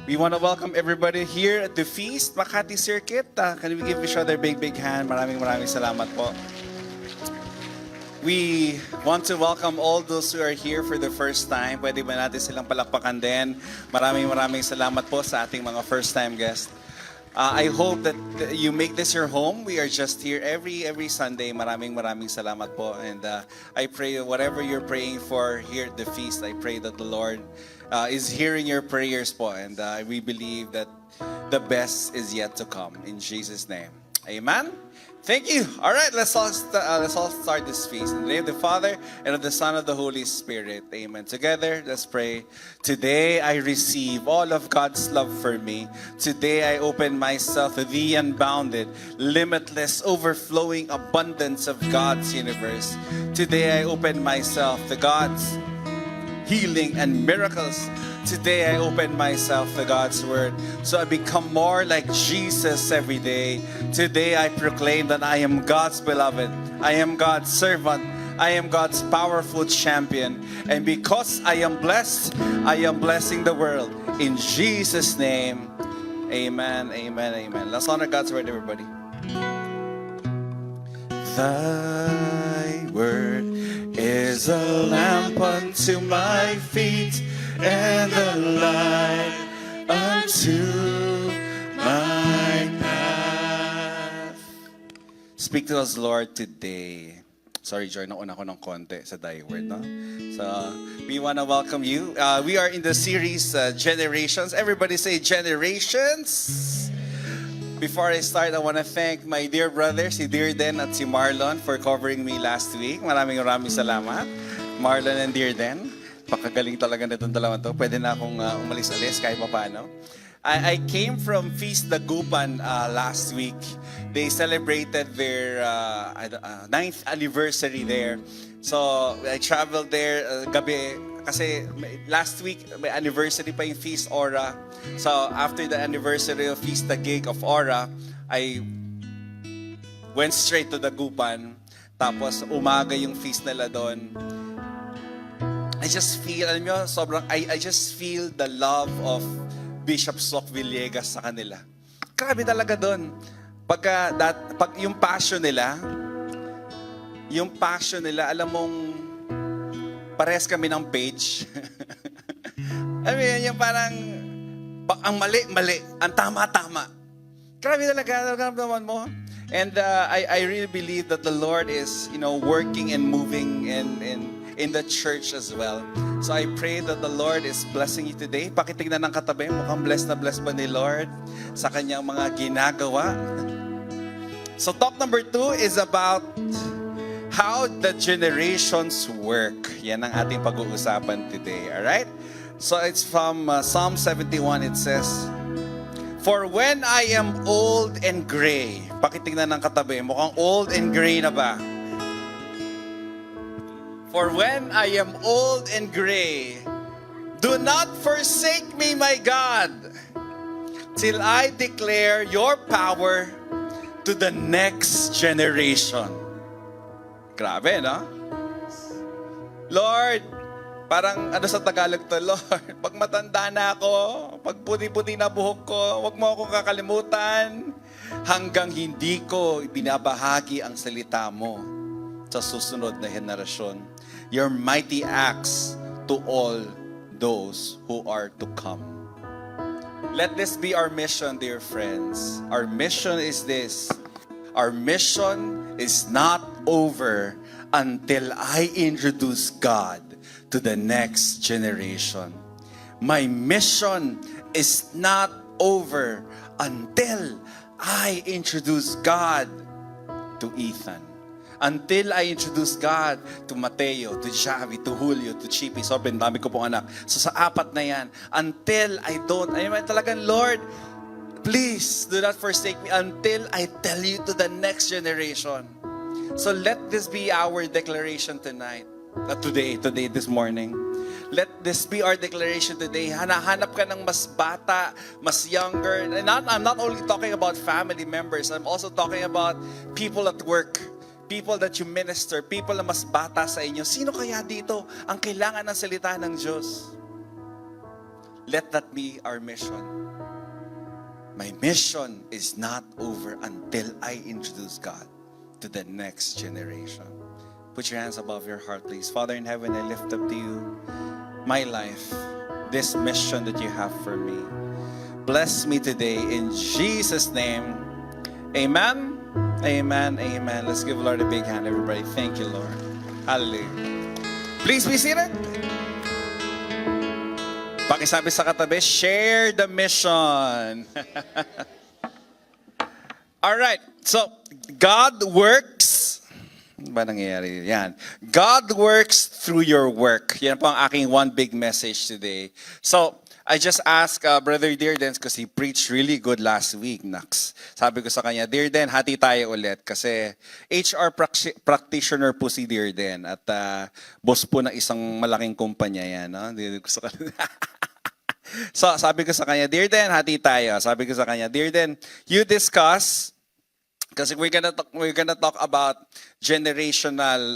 We want to welcome everybody here at the Feast, Makati Circuit. Can we give each other a big hand? Maraming salamat po. We want to welcome all those who are here for the first time. Pwede ba natin silang palakpakan din? Maraming salamat po sa ating mga first-time guests. I hope that you make this your home. We are just here every Sunday. Maraming salamat po. And I pray whatever you're praying for here at the Feast, I pray that the Lord is hearing your prayers po. And we believe that the best is yet to come. In Jesus' name. Amen? Thank you. All right, let's all start this feast. In the name of the Father, and of the Son, and of the Holy Spirit. Amen. Together, let's pray. Today, I receive all of God's love for me. Today, I open myself to the unbounded, limitless, overflowing abundance of God's universe. Today, I open myself to God's healing and miracles. Today, I open myself to God's Word, so I become more like Jesus every day. Today, I proclaim that I am God's beloved. I am God's servant. I am God's powerful champion. And because I am blessed, I am blessing the world. In Jesus' name, amen, amen, amen. Let's honor God's Word, everybody. Thy Word is a lamp unto my feet, and a light unto my path. Speak to us, Lord, today. Sorry, Joy, nauna ko ng konti sa Thy Word, no? So, we want to welcome you. We are in the series, Generations. Everybody say, Generations. Before I start, I want to thank my dear brothers, si Dearden at si Marlon, for covering me last week. Maraming salamat. Marlon and Dearden. Pakagaling talaga nitong dalawang to. Pwede na akong umalis-alis kahit pa paano. I came from Feast Dagupan last week. They celebrated their 9th anniversary there. So, I traveled there gabi. Kasi last week, may anniversary pa yung Feast Aura. So, after the anniversary of Feast Taguig of Aura, I went straight to Dagupan. Tapos, umaga yung feast nila doon. I just feel, alam nyo, I just feel the love of Bishop Sok Villegas sa kanila. Grabe talaga doon. Pag yung passion nila, alam mong, pares kami ng page. Alam mo yung parang, ang mali, ang tama. Grabe talaga naman mo. And I really believe that the Lord is, working and moving in the church as well. So I pray that the Lord is blessing you today. Pakitignan ng katabi, mukhang blessed na blessed ba ni Lord sa kanyang mga ginagawa. So talk number 2 is about how the generations work. Yan ang ating pag-uusapan today. Alright? So it's from Psalm 71. It says, "For when I am old and gray," pakitignan ng katabi, mukhang old and gray na ba? "For when I am old and gray, do not forsake me, my God, till I declare your power to the next generation." Grabe, no? Lord, parang sa Tagalog to, Lord, pag matanda na ako, pag puti-puti na buhok ko, wag mo akong kakalimutan hanggang hindi ko ibinabahagi ang salita mo sa susunod na henerasyon. Your mighty acts to all those who are to come. Let this be our mission, dear friends. Our mission is this. Our mission is not over until I introduce God to the next generation. My mission is not over until I introduce God to Ethan. Until I introduce God to Mateo, to Javi, to Julio, to Chippy. Sobrang dami ko pong anak. So sa 4 na yan, until I don't, talagang Lord, please do not forsake me until I tell you to the next generation. So let this be our declaration tonight. Today, this morning. Let this be our declaration today. Hanahanap ka ng mas bata, mas younger. And I'm not only talking about family members. I'm also talking about people at work. People that you minister. People na mas bata sa inyo. Sino kaya dito ang kailangan ng salita ng Diyos? Let that be our mission. My mission is not over until I introduce God to the next generation. Put your hands above your heart, please. Father in heaven, I lift up to you my life, this mission that you have for me. Bless me today in Jesus' name. Amen. Amen. Amen. Let's give the Lord a big hand, everybody. Thank you, Lord. Hallelujah. Please be seated. Pakisabi sa katabi, share the mission. All right. So, God works. Ano ba nangyayari? Yan. God works through your work. Yan po ang aking one big message today. So, I just asked Brother Dearden because he preached really good last week, Nax. Sabi ko sa kanya, Dearden, hati tayo ulit kasi HR practitioner po si Dearden at boss po ng isang malaking kumpanya yan. No? So, sabi ko sa kanya, Dearden, hati tayo. Sabi ko sa kanya, Dearden, you discuss, kasi we're gonna talk about generational,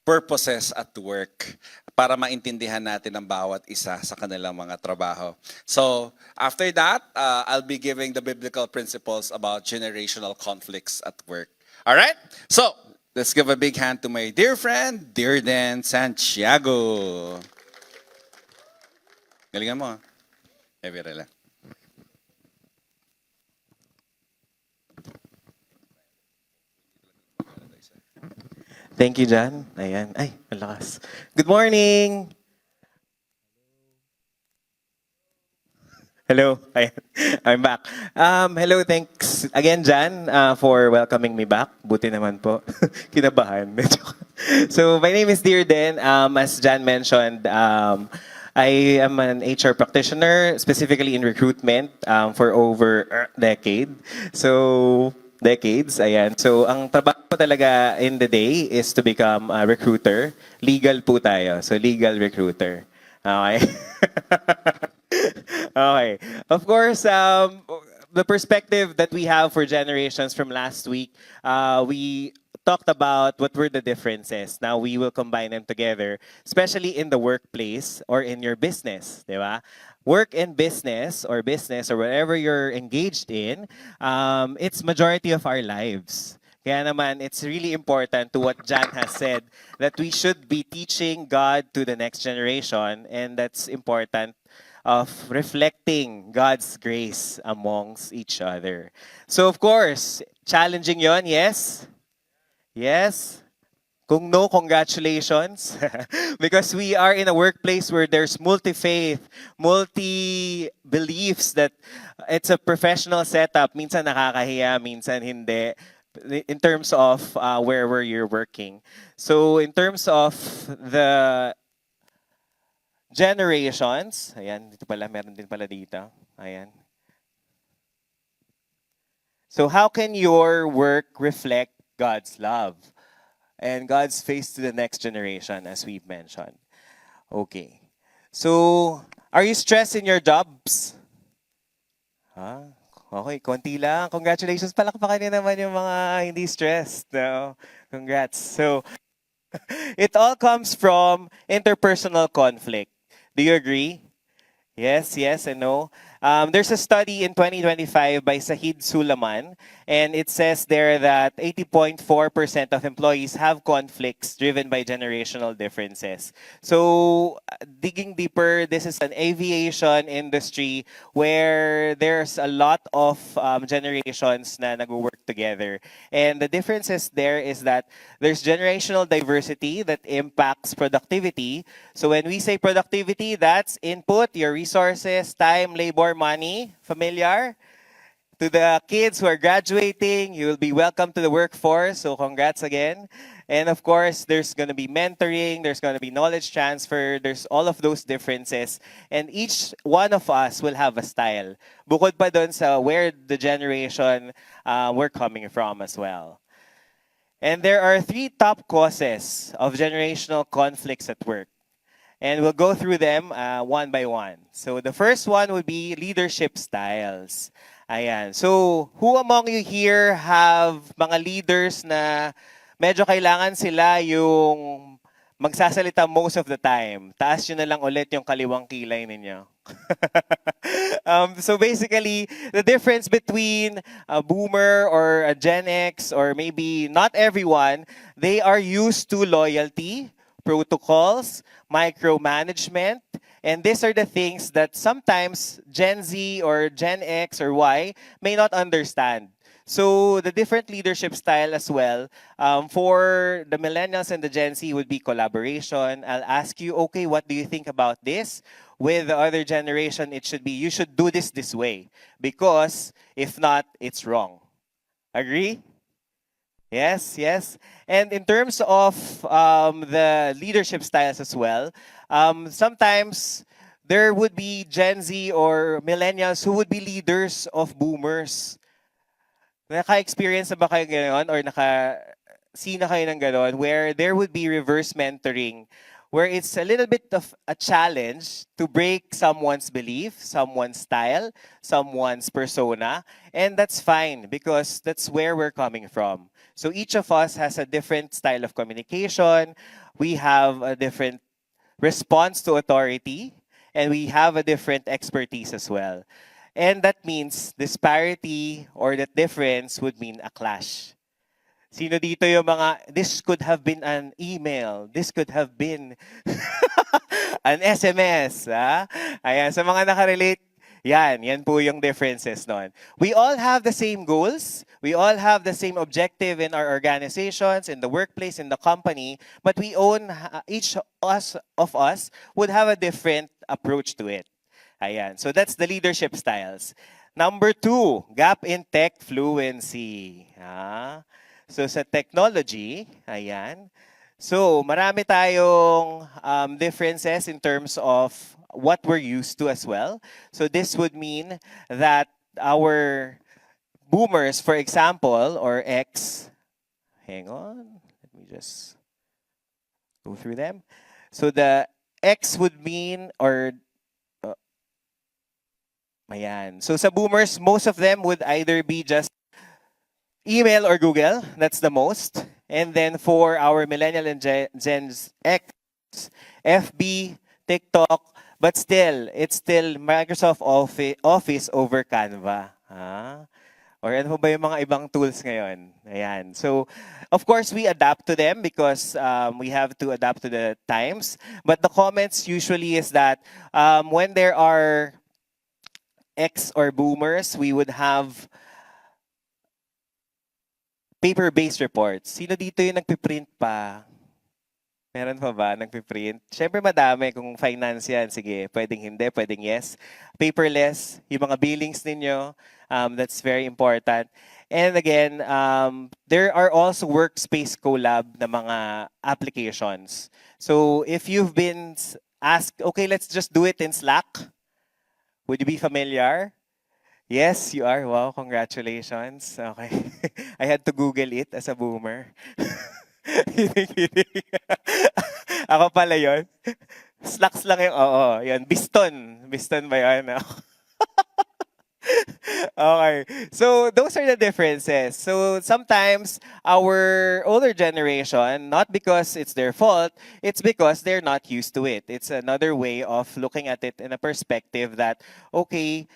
purposes at work para maintindihan natin ang bawat isa sa kanilang mga trabaho. So, after that, I'll be giving the biblical principles about generational conflicts at work. All right? So, let's give a big hand to my dear friend, Dearden Santiago. Galingan mo. Evira lang. Thank you, John. Ayan. Ay, ang lakas. Good morning! Hello. Ayan. I'm back. Hello, thanks again, John, for welcoming me back. Buti naman po. Kinabahan. So, my name is Dearden. As John mentioned, I am an HR practitioner, specifically in recruitment, for over a decade. So, decades, ayan. So, ang trabaho ko talaga in the day is to become a recruiter. Legal po tayo. So, legal recruiter. Okay? Okay. Of course, the perspective that we have for generations from last week, we talked about what were the differences. Now, we will combine them together, especially in the workplace or in your business, di ba? Work and business or whatever you're engaged in, it's majority of our lives. Kaya naman, it's really important to what John has said that we should be teaching God to the next generation, and that's important of reflecting God's grace amongst each other. So of course, challenging yon, yes? Yes? Kung no, congratulations. Because we are in a workplace where there's multi-faith, multi-beliefs, that it's a professional setup. Minsan nakakahiya, minsan hindi. In terms of where you're working. So in terms of the generations, ayan, dito pala, meron din pala dito. Ayan. So how can your work reflect God's love and God's face to the next generation, as we've mentioned? Okay. So, are you stressed in your jobs? Huh? Okay, konti lang. Congratulations. Palakpakan niyo naman yung mga hindi stressed. No? Congrats. So, it all comes from interpersonal conflict. Do you agree? Yes, yes, and no. There's a study in 2025 by Sahid Sulaman, and it says there that 80.4% of employees have conflicts driven by generational differences. So, digging deeper, this is an aviation industry where there's a lot of generations na nag-work together. And the differences there is that there's generational diversity that impacts productivity. So when we say productivity, that's input, your resources, time, labor, money. Familiar? To the kids who are graduating, you will be welcome to the workforce. So congrats again. And of course, there's going to be mentoring, there's going to be knowledge transfer, there's all of those differences. And each one of us will have a style. Bukod pa dun sa where the generation we're coming from as well. And there are 3 top causes of generational conflicts at work. And we'll go through them one by one. So the first one would be leadership styles. Ayan. So, who among you here have mga leaders na medyo kailangan sila yung magsasalita most of the time. Taas nyo na lang ulit yung kaliwang kilay ninyo. So basically, the difference between a boomer or a Gen X or maybe not everyone, they are used to loyalty, protocols, micromanagement, and these are the things that sometimes Gen Z or Gen X or Y may not understand. So the different leadership style as well, for the millennials and the Gen Z would be collaboration. I'll ask you, okay, what do you think about this? With the other generation, it should be, you should do this way. Because if not, it's wrong. Agree? Yes, yes. And in terms of the leadership styles as well, sometimes there would be Gen Z or millennials who would be leaders of boomers. Naka-experience na ba kayo gano'n or naka-see na kayo ng gano'n where there would be reverse mentoring where it's a little bit of a challenge to break someone's belief, someone's style, someone's persona, and that's fine because that's where we're coming from. So each of us has a different style of communication, we have a different response to authority, and we have a different expertise as well. And that means disparity or that difference would mean a clash. Sino dito yung mga, this could have been an email, this could have been an SMS. Ha? Ayan, sa mga nakarelate, yan po yung differences nun. We all have the same goals, we all have the same objective in our organizations, in the workplace, in the company, but each of us would have a different approach to it. Ayan. So that's the leadership styles. Number 2, gap in tech fluency. So sa technology, ayan. So marami tayong differences in terms of what we're used to as well. So this would mean that our boomers, for example, or X, hang on, let me just go through them. So the X would mean, or ayan. So sa boomers, most of them would either be just email or Google. That's the most. And then for our millennial and Gen X, FB, TikTok, but still, it's still Microsoft Office over Canva. Or ano ba yung mga ibang tools ngayon? Ayan. So, of course, we adapt to them because we have to adapt to the times. But the comments usually is that when there are X or boomers, we would have paper-based reports. Sino dito yung nagpiprint pa? Meron pa ba nagpiprint? Siyempre madami kung finance yan. Sige, pwedeng hindi, pwedeng yes. Paperless, yung mga billings ninyo, that's very important. And again, there are also workspace collab na mga applications. So if you've been asked, okay, let's just do it in Slack, would you be familiar? Yes, you are. Wow, congratulations. Okay. I had to Google it as a boomer. Kidding. Ako pala yon. Slacks lang yung, oo, yun. Biston. Biston ba yun? Okay. So those are the differences. So sometimes our older generation, not because it's their fault, it's because they're not used to it. It's another way of looking at it in a perspective that, okay,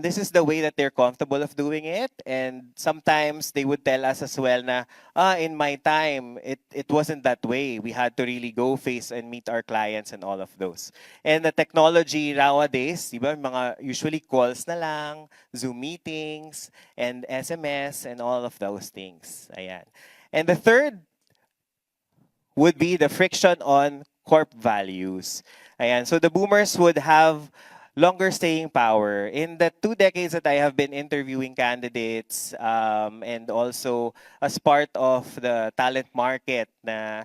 this is the way that they're comfortable of doing it. And sometimes they would tell us as well na, in my time, it wasn't that way. We had to really go face and meet our clients and all of those. And the technology nowadays, di ba, mga usually calls na lang, Zoom meetings, and SMS, and all of those things. Ayan. And the third would be the friction on corp values. Ayan. So the boomers would have longer staying power. In the 2 decades that I have been interviewing candidates and also as part of the talent market na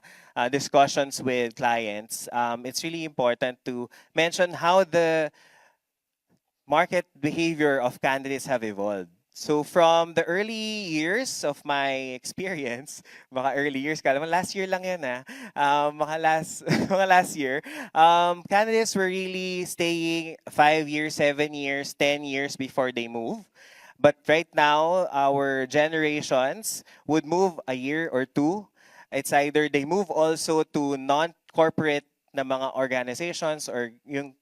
discussions with clients, it's really important to mention how the market behavior of candidates have evolved. So from the early years of my experience, mga early years, kala mo last year lang yan mga last year, candidates were really staying 5 years, 7 years, 10 years before they move. But right now, our generations would move a year or two. It's either they move also to corporate na mga organizations or yung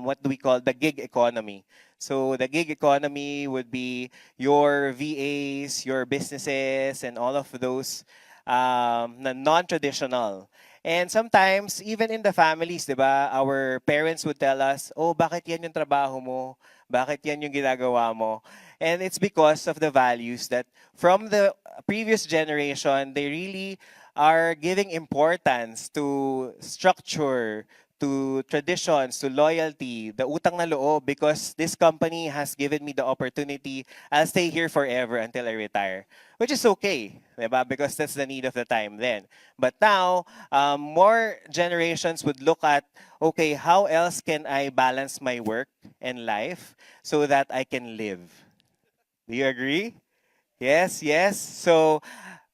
what do we call the gig economy. So the gig economy would be your VAs, your businesses, and all of those na non-traditional. And sometimes, even in the families, di ba, our parents would tell us, oh, bakit yan yung trabaho mo? Bakit yan yung ginagawa mo? And it's because of the values that from the previous generation, they really are giving importance to structure, to traditions, to loyalty, the utang na loob, because this company has given me the opportunity, I'll stay here forever until I retire. Which is okay, diba? Because that's the need of the time then. But now, more generations would look at, okay, how else can I balance my work and life so that I can live? Do you agree? Yes, yes. So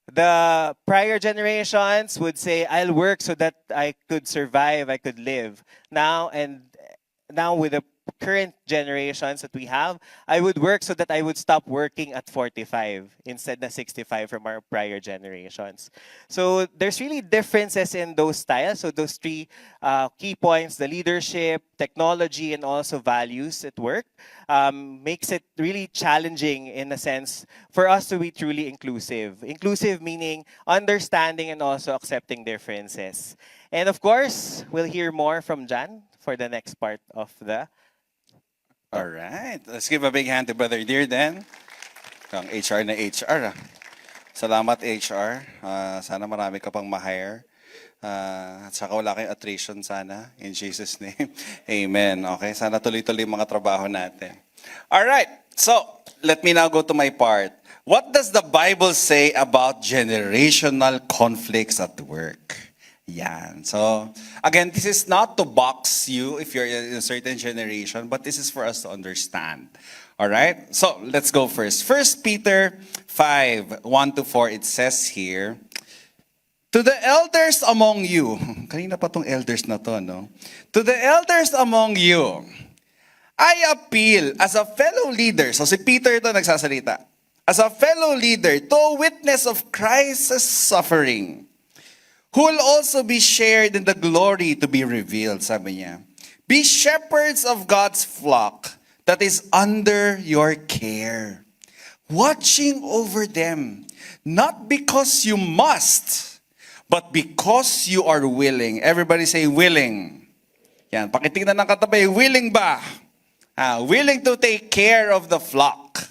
the prior generations would say, I'll work so that I could survive, I could live. Now with the current generations that we have, I would work so that I would stop working at 45 instead of 65 from our prior generations. So there's really differences in those styles. So those three key points, the leadership, technology, and also values at work, makes it really challenging in a sense for us to be truly inclusive. Inclusive meaning understanding and also accepting differences. And of course, we'll hear more from Jan for the next part of the All right. Let's give a big hand to Brother Dear then. Ang HR na HR. Salamat HR. Sana marami ka pang ma-hire. At saka wala kayong attrition sana. In Jesus' name. Amen. Okay. Sana tuloy-tuloy yung mga trabaho natin. All right. So, let me now go to my part. What does the Bible say about generational conflicts at work? Yan. So, again, this is not to box you if you're in a certain generation, but this is for us to understand. All right? So, let's go first. 1 Peter 5, 1-4, it says here, to the elders among you, kanina pa tong elders na to, no? To the elders among you, I appeal as a fellow leader. So, si Peter ito nagsasalita. As a fellow leader, to a witness of Christ's suffering, who will also be shared in the glory to be revealed, sabi niya. Be shepherds of God's flock that is under your care, watching over them, not because you must, but because you are willing. Everybody say willing. Yan, pakitingnan ng katabi, willing ba? Willing to take care of the flock,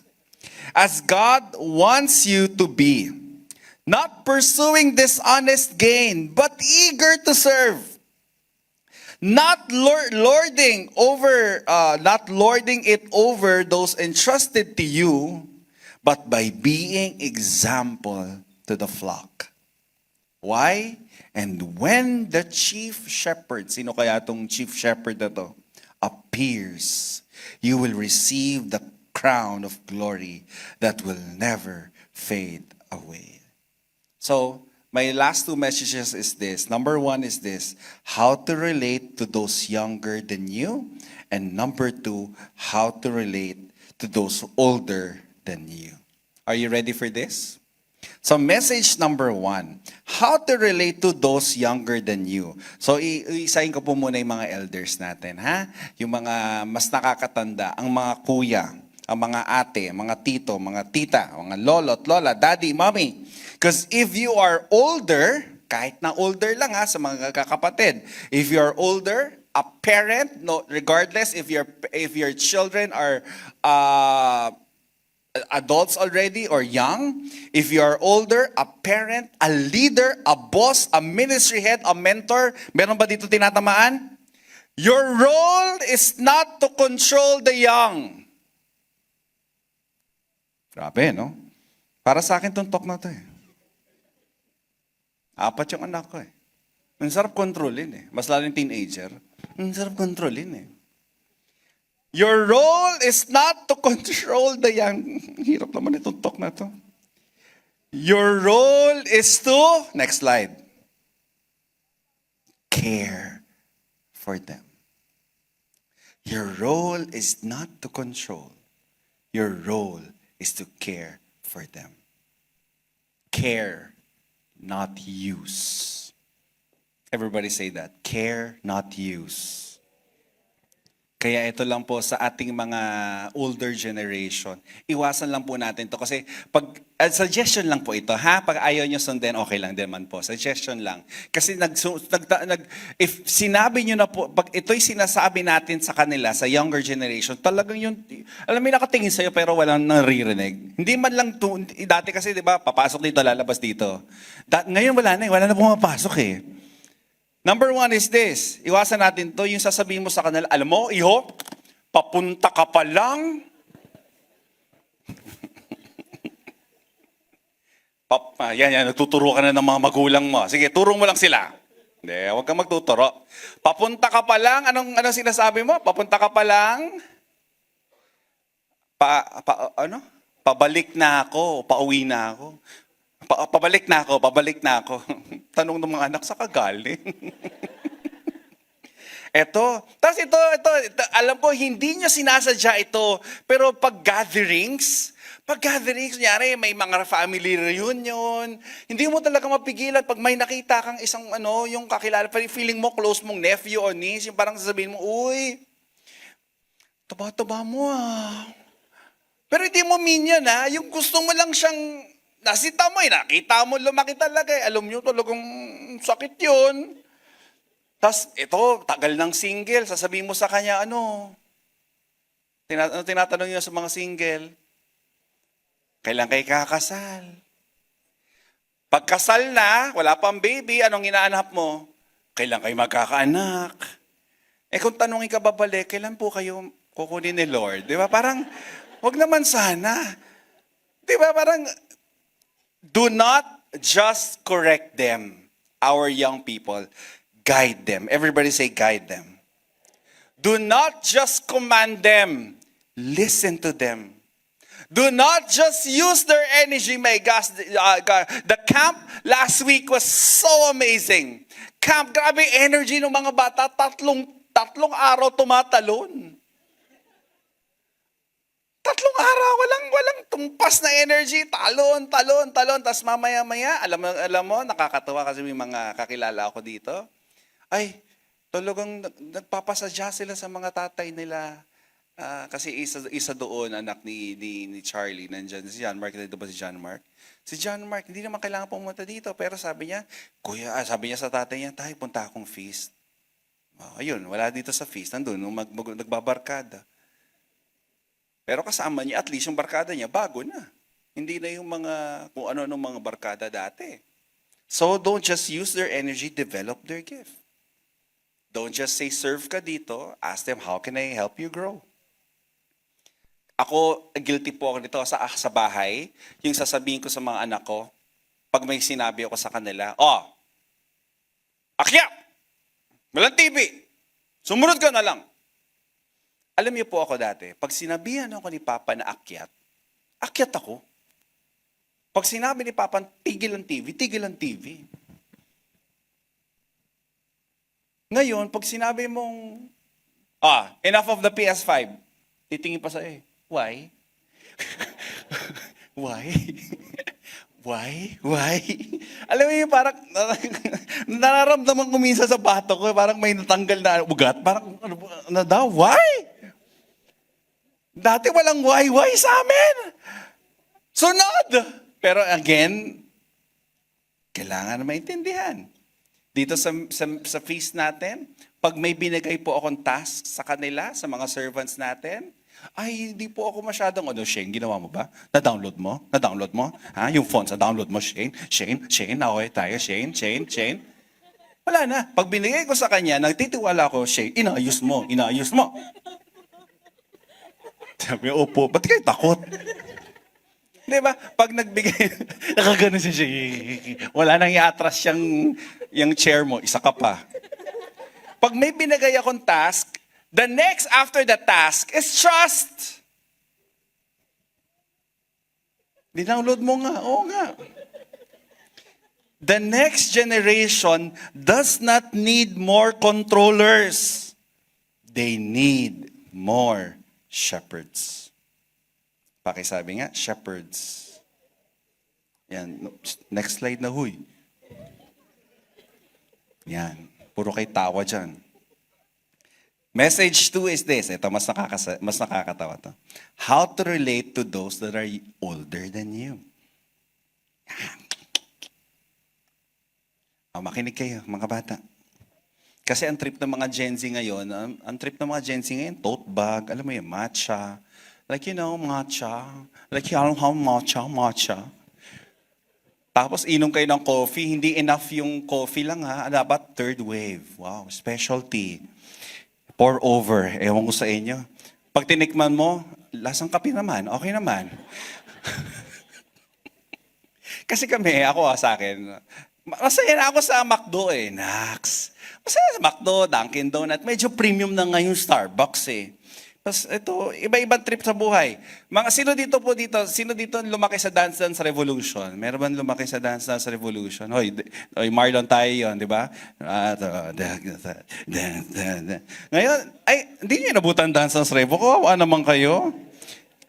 as God wants you to be. Not pursuing dishonest gain, but eager to serve. Not lording it over those entrusted to you, but by being example to the flock. Why? And when the chief shepherd, sino kaya tong chief shepherd na to, appears, you will receive the crown of glory that will never fade away. So, my last two messages is this. Number one is this, how to relate to those younger than you. And number two, how to relate to those older than you. Are you ready for this? So, message number one, how to relate to those younger than you. So, isahin ko po muna yung mga elders natin, ha? Yung mga mas nakakatanda, ang mga kuya, ang mga ate, mga tito, mga tita, mga lolo't lola, daddy, mommy. Because if you are older, kahit na older lang ha, sa mga kakapatid, if you are older, a parent, no, regardless if your children are adults already or young, if you are older, a parent, a leader, a boss, a ministry head, a mentor, meron ba dito tinatamaan? Your role is not to control the young. Grabe, no? Para sa akin tong talk na to eh. 4 yung anak ko eh. Ang sarap kontrolin eh. Mas lalo yung teenager. Ang sarap kontrolin eh. Your role is not to control the young. Hirap naman itong talk na to. Your role is to, next slide, care for them. Your role is not to control. Your role is to care for them. Care, not use. Everybody say that. Care, not use. Kaya ito lang po sa ating mga older generation. Iwasan lang po natin to kasi suggestion lang po ito ha. Pag ayaw nyo sundin, okay lang din man po. Suggestion lang. Kasi if sinabi nyo na po, pag ito'y sinasabi natin sa kanila, sa younger generation, talagang yun, alam mo, nakatingin sa'yo pero walang naririnig. Hindi man lang dati kasi, di ba, papasok dito, lalabas dito. Ngayon wala na pumapasok eh. Number one is this. Iwasan natin to. Yung sasabihin mo sa kanila, alam mo, iho, papunta ka pa lang. Yan, nagtuturo ka na ng mga magulang mo. Sige, turo mo lang sila. Hindi, huwag kang magtuturo. Papunta ka pa lang, anong sinasabi mo? Papunta ka pa lang. Pabalik na ako, pauwi na ako. Pabalik na ako. Tanong ng mga anak, sa kagaling. Tapos ito, alam ko, hindi niya sinasadya ito, pero pag gatherings, kunyari, may mga family reunion, hindi mo talaga mapigilan pag may nakita kang isang, yung kakilala, feeling mo close mong nephew or niece, yung parang sasabihin mo, uy, taba-taba mo ah. Pero hindi mo minyan ha, yung gusto mo lang siyang, nasita mo nakita mo lumaki talaga alam nyo talagang sakit yun. Tapos ito, tagal ng single, sasabihin mo sa kanya, tinatanong niyo sa mga single, kailan kayo kakasal? Pagkasal na, wala pang baby, anong inaanap mo? Kailan kayo magkakaanak? Kung tanongin ka babalik, kailan po kayo kukunin ni Lord? Di ba? Parang, wag naman sana. Di ba? Parang, do not just correct them, our young people. Guide them. Everybody say guide them. Do not just command them. Listen to them. Do not just use their energy. My gosh, the camp last week was so amazing. Camp, grabe energy ng mga bata. Tatlong araw tumatalon. Tatlong araw, walang tumpas na energy, talon. Tapos mamaya-maya, alam mo, nakakatawa kasi may mga kakilala ako dito. Ay, talagang nagpapasadya sila sa mga tatay nila. Kasi isa doon, anak ni Charlie, nandyan si John Mark. Dito ba si John Mark? Si John Mark, hindi naman kailangan pumunta dito. Pero sabi niya, sabi niya sa tatay niya, tay, punta akong feast. Ayun, wala dito sa feast. Nandun, nagbabarkada. Pero kasama niya, at least yung barkada niya, bago na. Hindi na yung kung ano-anong mga barkada dati. So don't just use their energy, develop their gift. Don't just say, serve ka dito, ask them, how can I help you grow? Ako, guilty po ako nito sa bahay, yung sasabihin ko sa mga anak ko, pag may sinabi ako sa kanila, akyat! Walang TV! Sumunod ka na lang! Alam niyo po ako dati, pag sinabihan ako ni Papa na akyat ako. Pag sinabi ni Papa, tigil ang TV. Ngayon, pag sinabi mong, enough of the PS5, titingin pa sa why? Why? Why? Alam mo yung parang, nararamdaman ko minsan sa bato ko, parang may natanggal na ugat, parang, why? Dati walang why sa amin. Sunod! Pero again, kailangan na maintindihan. Dito sa feast natin, pag may binigay po akong task sa kanila, sa mga servants natin, ay, hindi po ako masyadong, Shane, ginawa mo ba? Na-download mo? Ha? Yung fonts, na-download mo, Shane? Okay, tayo, Shane. Wala na. Pag binigay ko sa kanya, nagtitiwala ko, Shane, inaayos mo. Sabi, opo, ba't kayo takot? Di ba? Pag nagbigay, nakagano siya, wala nang i-atras yung chair mo, isa ka pa. Pag may binigay akong task, the next after the task is trust. Dinownload mo nga, oo nga. The next generation does not need more controllers. They need more shepherds. Pakisabi nga, shepherds. Yan. Next slide na, huy. Yan. Puro kay tawa dyan. Message 2 is this. Ito, mas nakakatawa to. How to relate to those that are older than you. Makinig kayo, mga bata. Kasi ang trip ng mga Gen Z ngayon, tote bag, alam mo yun, matcha. Like, matcha. Like, matcha. Tapos inom kayo ng coffee, hindi enough yung coffee lang ha. Dapat third wave. Wow, specialty. Pour over. Ewan ko sa inyo. Pag tinikman mo, lasang kape naman. Okay naman. Kasi sa akin, masaya na ako sa McDo eh. Nax. Masaya sa McDo, Dunkin' Donut. Medyo premium na ngayon Starbucks eh. Tapos ito, iba-ibang trip sa buhay. Sino dito lumaki sa Dance Dance Revolution? Meron ba lumaki sa Dance Dance Revolution? Hoy, Marlon tayo yun, di ba? Ngayon, hindi nyo inabutan Dance Dance Revo. Kawawa naman kayo.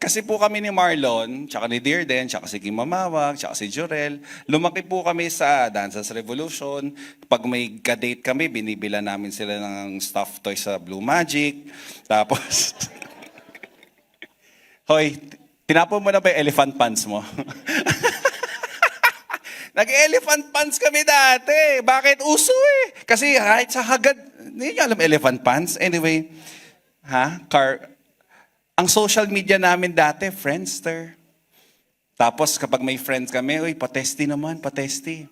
Kasi po kami ni Marlon, tsaka ni Dearden, tsaka si Kim Mamawag, tsaka si Jorel, lumaki po kami sa Dance Dance Revolution. Pag may ka-date kami, binibila namin sila ng stuffed toy sa Blue Magic. Tapos, hoy, tinapon mo na ba yung elephant pants mo? Nag-elephant pants kami dati. Bakit? Uso eh. Kasi kahit sa hagad, hindi nyo alam elephant pants. Anyway, ang social media namin dati, Friendster. Tapos kapag may friends kami, uy, patesti naman, patesti.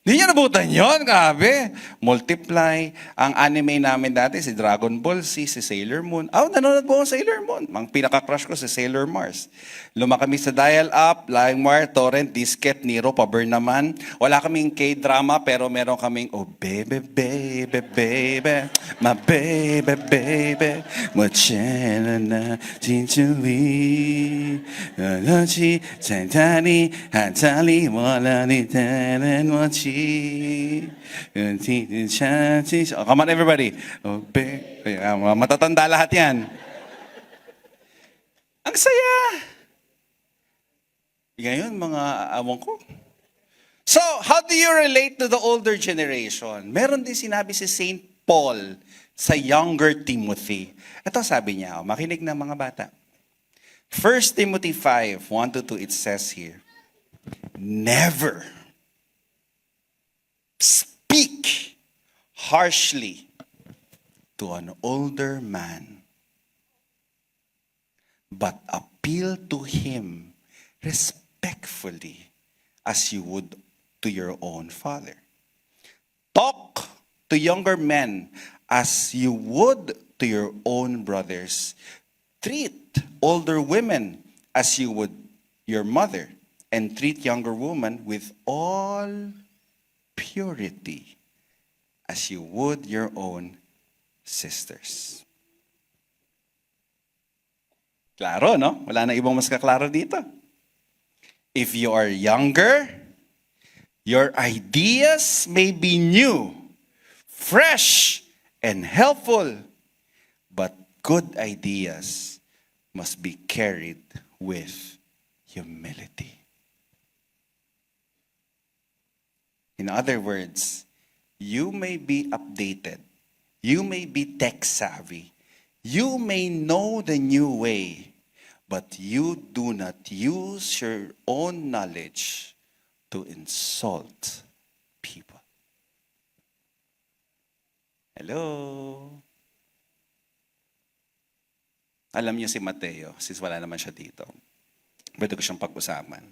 Hindi niya nabutan yun, grabe. Multiply. Ang anime namin dati, si Dragon Ball Z, si Sailor Moon. Nanonood po ako sa Sailor Moon. Ang pinaka-crush ko si Sailor Mars. Luma kami sa dial-up, LimeWire, torrent, disket, Nero, paburn naman. Wala kaming K-drama, pero meron kaming, oh baby, baby, baby, my baby, baby, what na 진주리, 너지 잔잔히 한자리 원하니 다른 뭐지. Come on everybody. Matatanda lahat yan. Ang saya. Ngayon, awang ko. So, how do you relate to the older generation? Meron din sinabi si Saint Paul sa younger Timothy. Ito sabi niya, makinig na mga bata. 1 Timothy 5, 1-2, it says here, never speak harshly to an older man, but appeal to him respectfully as you would to your own father. Talk to younger men as you would to your own brothers. Treat older women as you would your mother, and treat younger women with all purity as you would your own sisters. Klaro, no? Wala na ibang mas kaklaro dito. If you are younger, your ideas may be new, fresh, and helpful, but good ideas must be carried with humility. In other words, you may be updated, you may be tech savvy, you may know the new way, but you do not use your own knowledge to insult people. Hello? Alam niyo si Mateo, since wala naman siya dito. Pwede ko siyang pag-usapan.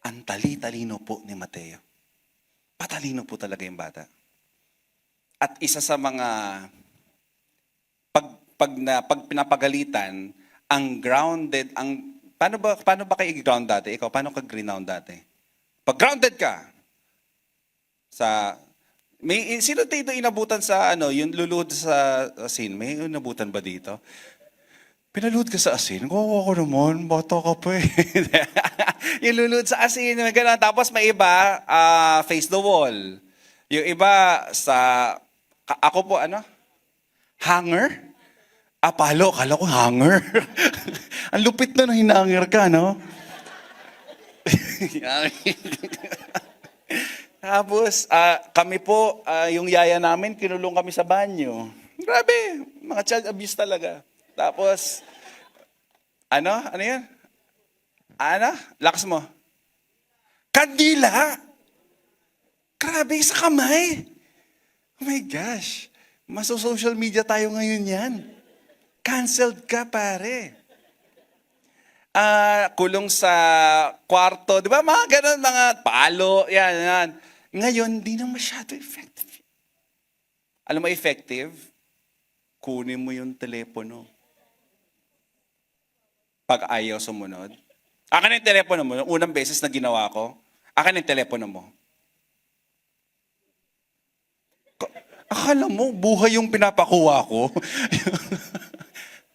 Ang tali-talino po ni Mateo. Patalino po talaga yung bata. At isa sa mga pag pinapagalitan, ang grounded, paano ba kayo ground dati? Ikaw, paano ka ground dati? Pag grounded ka, sino dito inabutan sa yung lulud sa asin? May inabutan ba dito? Pinalud ka sa asin? Kawawa ko naman, bata ka pa eh. Yung lulud sa asin, gano'n. Tapos may iba, face the wall. Yung iba ako po hanger? Kala ko hanger. Ang lupit na hinanger ka, no? Tapos, kami po, yung yaya namin, kinulong kami sa banyo. Grabe, mga child abuse talaga. Tapos, ano? Ano yan? Ano? Lakas mo. Kandila! Grabe, sa kamay! Oh my gosh. Maso-social media tayo ngayon yan. Cancelled ka, pare. Kulong sa kwarto. Di ba? Mga ganun, mga palo. Yan, yan. Ngayon, di na masyado effective. Alam mo effective? Kunin mo yung telepono. Pag ayaw sumunod. Akin yung telepono mo. Unang beses na ginawa ko, akin yung telepono mo. Akala mo, buhay yung pinapakuha ko.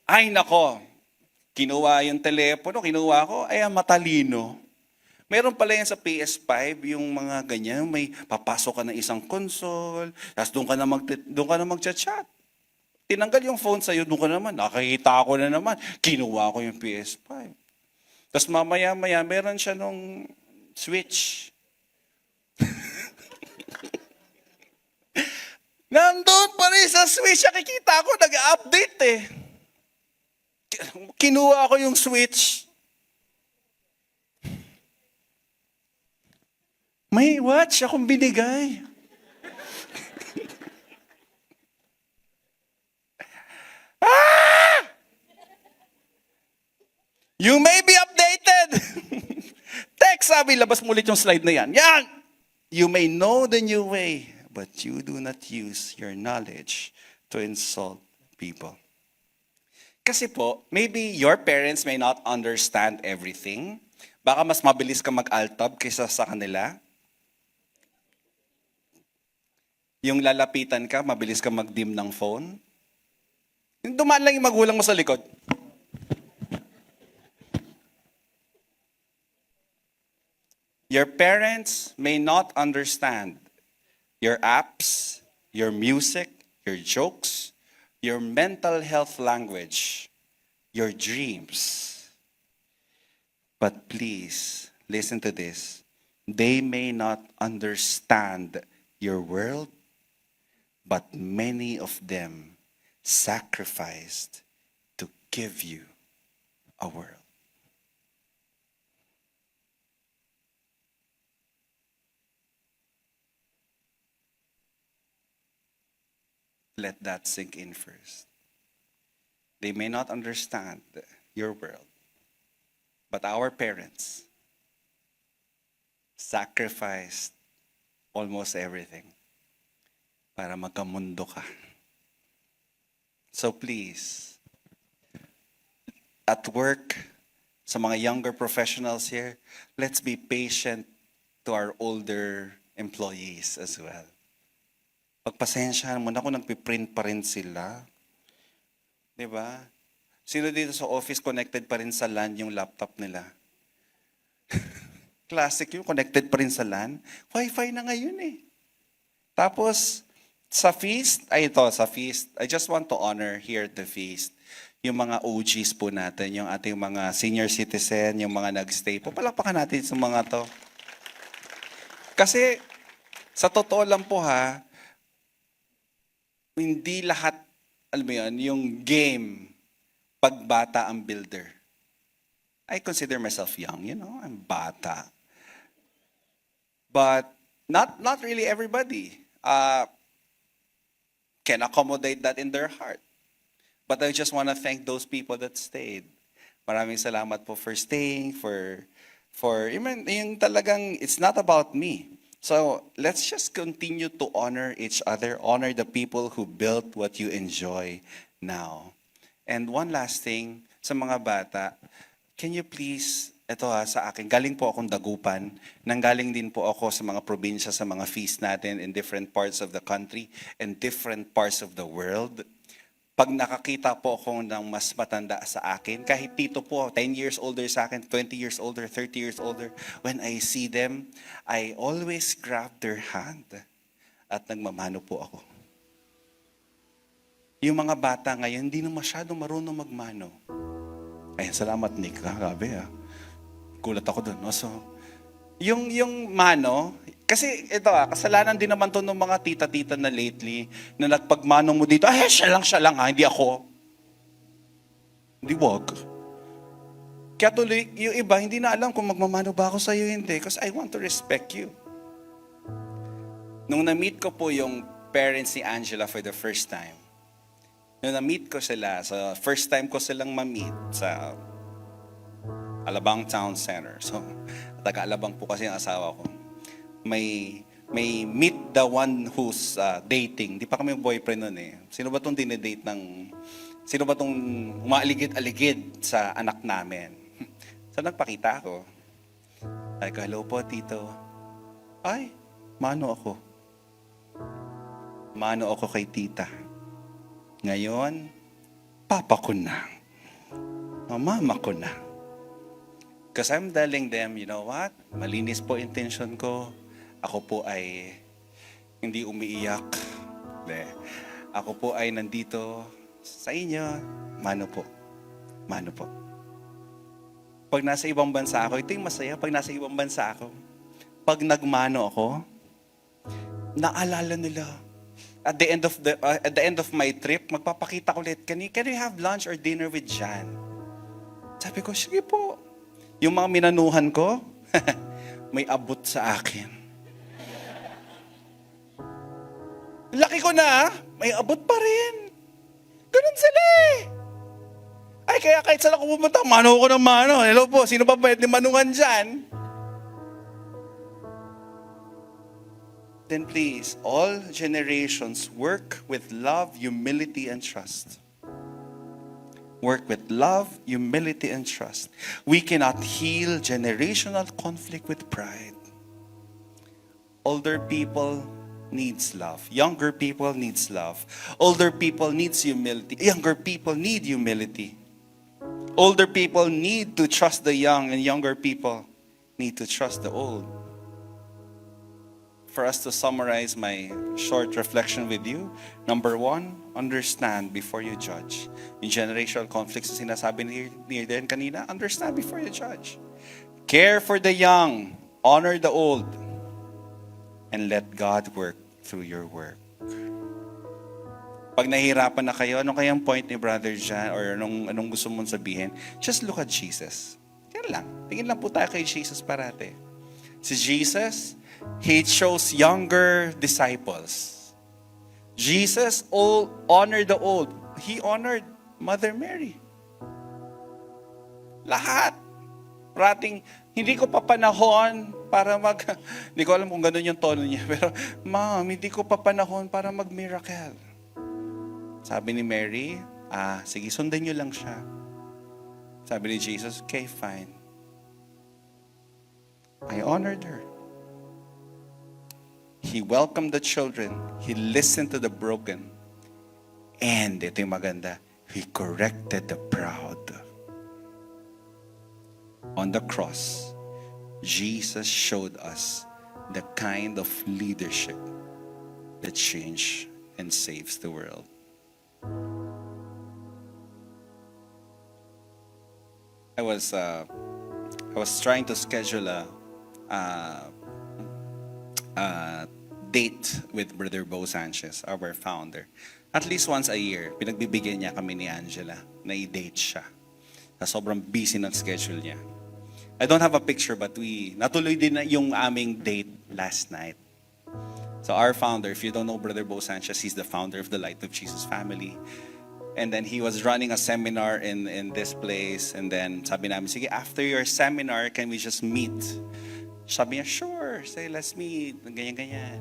Ay, nako. Kinuha yung telepono, kinuha ko, ay matalino. Meron pala yan sa PS5, yung mga ganyan, may papasok ka ng isang console, tapos doon ka na mag-chat. Tinanggal yung phone sa'yo, doon ka naman, nakakita ko na naman, kinuha ko yung PS5. Tapos mamaya-maya, meron siya nung switch. Nandun pa rin sa switch, nakikita ko, nag-update eh. Kinuha ko yung switch. May watch akong binigay. You may be updated. Text, sabi, labas mo ulit yung slide na yan. Yan! You may know the new way, but you do not use your knowledge to insult people. Kasi po, maybe your parents may not understand everything. Baka mas mabilis ka mag-altab kaysa sa kanila. Yung lalapitan ka, mabilis ka mag-dim ng phone. Yung dumaan lang yung magulang mo sa likod. Your parents may not understand your apps, your music, your jokes, your mental health language, your dreams. But please, listen to this. They may not understand your world, but many of them sacrificed to give you a world. Let that sink in first. They may not understand your world, but our parents sacrificed almost everything para magkamundo ka. So please, at work, sa mga younger professionals here, let's be patient to our older employees as well. Pagpasensyahan mo na kung nagpiprint pa rin sila. Diba? Sino dito sa office connected pa rin sa LAN yung laptop nila? Classic yun, connected pa rin sa LAN. Wi-Fi na ngayon eh. Tapos, sa feast, sa feast, I just want to honor here at the feast, yung mga OGs po natin, yung ating mga senior citizen, yung mga nagstay po. Palakpakan natin sa mga to. Kasi, sa totoo lang po ha, hindi lahat, alam mo yun, yung game, pagbata ang builder. I consider myself young, I'm bata. But not really everybody can accommodate that in their heart. But I just want to thank those people that stayed. Maraming salamat po for staying, for yung talagang, it's not about me. So let's just continue to honor each other, honor the people who built what you enjoy now. And one last thing, sa mga bata, can you please, sa akin, galing po akong Dagupan, nanggaling din po ako sa mga probinsya, sa mga feast natin in different parts of the country and different parts of the world. Pag nakakita po ako ng mas matanda sa akin, kahit tito po, 10 years older sa akin, 20 years older, 30 years older, when I see them, I always grab their hand at nagmamano po ako. Yung mga bata ngayon, hindi na masyadong marunong magmano. Ay, salamat Nick, grabe Gulat ako dun. So, yung mano, Kasi ito kasalanan din naman to ng mga tita-tita na lately na nagpagmanong mo dito, siya lang hindi ako. Hindi, wag. Kaya tuloy, yung iba, hindi na alam kung magmamano ba ako sa'yo, hindi. Because I want to respect you. Nung na-meet ko po yung parents ni Angela for the first time, nung na-meet ko sila, sa first time ko silang ma-meet sa Alabang Town Center. So, taga-Alabang po kasi ang asawa ko. May meet the one who's dating. Di pa kami boyfriend nun eh. Sino ba itong dinedate sino ba itong umaaligid-aligid sa anak namin? So, nagpakita ako. Ay, hello po, tito. Ay, mano ako. Mano ako kay tita. Ngayon, papa ko na. Mama ko na. Because I'm telling them, you know what? Malinis po intention ko. Ako po ay hindi umiiyak. Ako po ay nandito sa inyo. Mano po. Mano po. Pag nasa ibang bansa ako, ito yung masaya. Pag nasa ibang bansa ako, pag nagmano ako, naalala nila. At the end of my trip, magpapakita ko ulit, can you have lunch or dinner with Jan? Sabi ko, sige po. Yung mga minanuhan ko, may abot sa akin. Laki ko na, may abot pa rin. Ganun sila eh. Ay, kaya kahit saan ako pumunta, mano ko ng mano. Hello po, sino pa pwede manuhan dyan? Then please, all generations work with love, humility, and trust. Work with love, humility, and trust. We cannot heal generational conflict with pride. Older people needs love. Younger people needs love. Older people needs humility. Younger people need humility. Older people need to trust the young, and younger people need to trust the old. For us to summarize my short reflection with you, number one, understand before you judge. Yung generational conflicts na sinasabi ni Dan kanina, understand before you judge. Care for the young, honor the old, and let God work through your work. Pag nahihirapan na kayo, ano kayang point ni Brother Jan or anong gusto mong sabihin? Just look at Jesus. Yan lang. Tingin lang po tayo kay Jesus parate. Si Jesus, He chose younger disciples. Jesus honored the old. He honored Mother Mary. Lahat. Prating, hindi ko pa panahon para hindi ko alam kung ganun yung tono niya, pero, Mom, hindi ko pa panahon para mag-miracle. Sabi ni Mary, sige, sundan niyo lang siya. Sabi ni Jesus, okay, fine. I honored her. He welcomed the children. He listened to the broken. And, ito yung maganda, He corrected the proud. On the cross, Jesus showed us the kind of leadership that changes and saves the world. I was trying to schedule a date with Brother Bo Sanchez, our founder. At least once a year, pinagbibigyan niya kami ni Angela na i-date siya. Na sobrang busy ng schedule niya. I don't have a picture, but natuloy din na yung aming date last night. So our founder, if you don't know Brother Bo Sanchez, he's the founder of the Light of Jesus family. And then he was running a seminar in this place. And then sabi namin, sige, after your seminar, can we just meet? Sabi niya, sure. Say, let's meet. Ganyan-ganyan.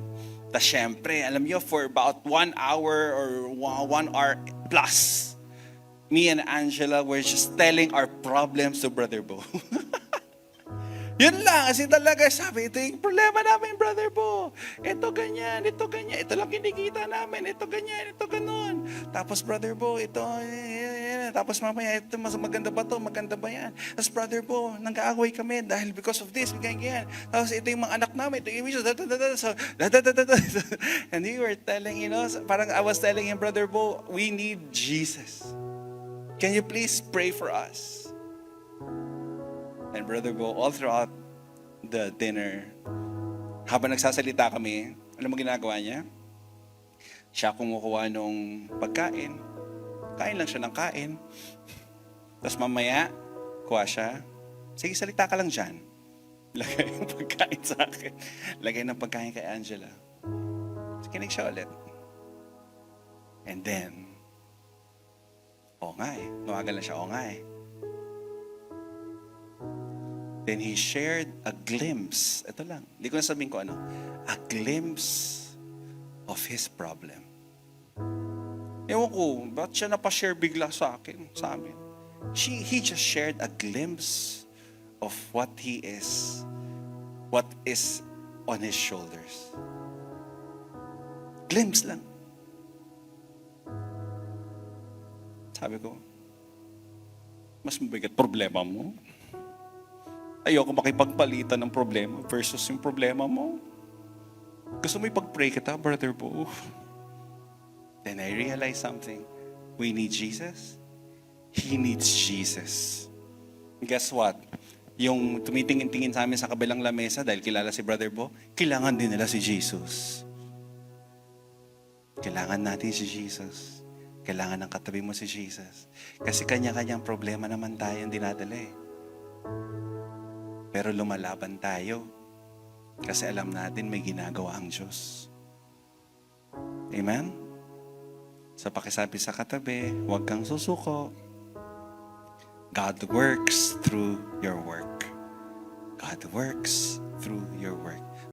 Tapos syempre, alam niyo, for about 1 hour or 1 hour plus, me and Angela were just telling our problems to Brother Bo. Yun lang, kasi talaga sabi, ito yung problema namin, Brother Bo. Ito ganyan, ito ganyan. Ito lang kinikita namin, ito ganyan, ito ganon. Tapos, Brother Bo, ito, tapos mamaya, ito mas maganda ba to? Maganda ba yan? Tapos, Brother Bo, nang-aaway kami dahil because of this, ganyan. Tapos, ito yung mga anak namin, ito yung issue, so, and we were telling, parang I was telling him, Brother Bo, we need Jesus. Can you please pray for us? And Brother Bo, all throughout the dinner, Habang nagsasalita kami, alam mo ginagawa niya? Siya kumukuha nung pagkain. Kain lang siya ng kain. Tapos mamaya, kuha siya. Sige, salita ka lang dyan. Lagay yung pagkain sa akin. Lagay ng pagkain kay Angela. Kinig siya ulit. And then, oo nga eh. Nuwagan lang siya, oo nga eh. Then he shared a glimpse. Ito lang. Hindi ko na sabihin ko ano. A glimpse of his problem. Ewan ko, ba't siya napashare bigla sa akin, sa amin? He just shared a glimpse of what is on his shoulders. Glimpse lang. Sabi ko, mas mabigat problema mo. Ayoko makipagpalitan ng problema versus yung problema mo. Gusto mo ipag-pray kita, Brother Bo? Then I realized something. We need Jesus. He needs Jesus. Guess what? Yung tumitingin-tingin sa amin sa kabilang lamesa dahil kilala si Brother Bo, kailangan din nila si Jesus. Kailangan natin si Jesus. Kailangan ng katabi mo si Jesus. Kasi kanya-kanyang problema naman tayong dinadala eh. Pero lumalaban tayo. Kasi alam natin may ginagawa ang Diyos. Amen? So pakisabi sa katabi, huwag kang susuko. God works through your work. God works through your work.